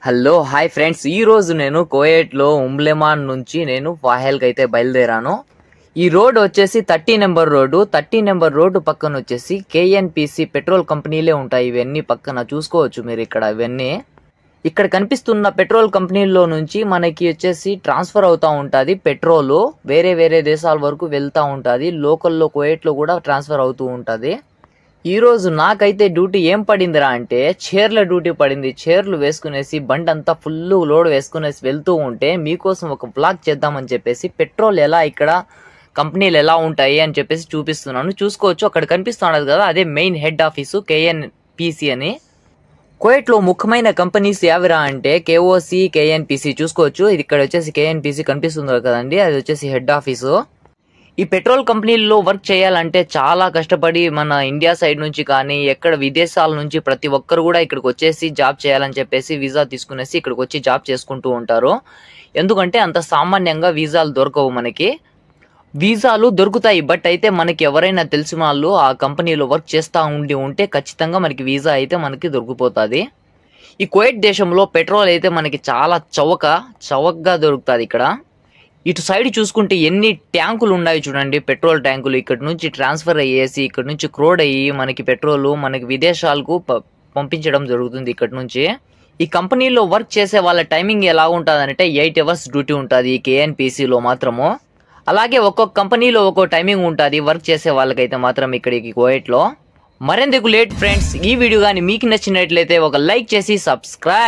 Hello hi friends, ఈ రోజు నేను కోయేట్లో ఉమ్లెమాన్ నుంచి నేను ఫాహెల్కి అయితే బయలుదేరాను. ఈ రోడ్ వచ్చేసి 30 నెంబర్ రోడ్డు. 30 నెంబర్ రోడ్డు పక్కన వచ్చేసి కేఎన్పిసి పెట్రోల్ కంపెనీలే ఉంటాయి. ఇవన్నీ పక్కన చూసుకోవచ్చు మీరు ఇక్కడ. ఇవన్నీ ఇక్కడ కనిపిస్తున్న పెట్రోల్ కంపెనీల్లో నుంచి మనకి వచ్చేసి ట్రాన్స్ఫర్ అవుతూ ఉంటుంది. పెట్రోల్ వేరే వేరే దేశాల వరకు వెళ్తూ ఉంటుంది. లోకల్లో కోయేట్లో కూడా ట్రాన్స్ఫర్ అవుతూ ఉంటుంది. ఈ రోజు నాకైతే డ్యూటీ ఏం పడిందిరా అంటే చైర్ల డ్యూటీ పడింది. చైర్లు వేసుకునేసి బండి అంతా ఫుల్ లోడ్ వేసుకునేసి వెళ్తూ ఉంటే మీకోసం ఒక బ్లాగ్ చేద్దామని చెప్పేసి పెట్రోల్ ఎలా ఇక్కడ కంపెనీలు ఎలా ఉంటాయి అని చెప్పేసి చూపిస్తున్నాను. చూసుకోవచ్చు, అక్కడ కనిపిస్తున్నది కదా, అదే మెయిన్ హెడ్ ఆఫీసు కేఎన్పిసి అని. కోయేట్లో ముఖ్యమైన కంపెనీస్ యావిరా అంటే కేఓసి, కేఎన్పిసి చూసుకోవచ్చు. ఇది ఇక్కడ వచ్చేసి కేఎన్పిసి కనిపిస్తుంది కదండి, అది వచ్చేసి హెడ్ ఆఫీసు. ఈ పెట్రోల్ కంపెనీల్లో వర్క్ చేయాలంటే చాలా కష్టపడి మన ఇండియా సైడ్ నుంచి కానీ ఎక్కడ విదేశాల నుంచి ప్రతి ఒక్కరు కూడా ఇక్కడికి వచ్చేసి జాబ్ చేయాలని చెప్పేసి వీసా తీసుకునేసి ఇక్కడికి వచ్చి జాబ్ చేసుకుంటూ ఉంటారు. ఎందుకంటే అంత సామాన్యంగా వీసాలు దొరకవు. మనకి వీసాలు దొరుకుతాయి, బట్ అయితే మనకి ఎవరైనా తెలిసిన వాళ్ళు ఆ కంపెనీలో వర్క్ చేస్తూ ఉంటే ఖచ్చితంగా మనకి వీసా అయితే మనకి దొరికిపోతుంది. ఈ కువైట్ దేశంలో పెట్రోల్ అయితే మనకి చాలా చౌకగా దొరుకుతుంది. ఇక్కడ ఇటు సైడ్ చూసుకుంటే ఎన్ని ట్యాంకులు ఉన్నాయి చూడండి, పెట్రోల్ ట్యాంకులు. ఇక్కడ నుంచి ట్రాన్స్ఫర్ అయ్యేసి ఇక్కడ నుంచి క్రోడ్ అయ్యి మనకి పెట్రోల్ మనకి విదేశాలకు పంపించడం జరుగుతుంది. ఇక్కడ నుంచి ఈ కంపెనీలో వర్క్ చేసే వాళ్ళ టైమింగ్ ఎలా ఉంటుంది అంటే 8 అవర్స్ డ్యూటీ ఉంటుంది ఈ కేఎన్పిసిలో మాత్రము. అలాగే ఒక్కొక్క కంపెనీలో ఒక్కో టైమింగ్ ఉంటుంది వర్క్ చేసే వాళ్ళకైతే మాత్రం ఇక్కడికి కువైట్లో. మరెందుకు లేట్ ఫ్రెండ్స్, ఈ వీడియో కానీ మీకు నచ్చినట్లయితే ఒక లైక్ చేసి సబ్స్క్రైబ్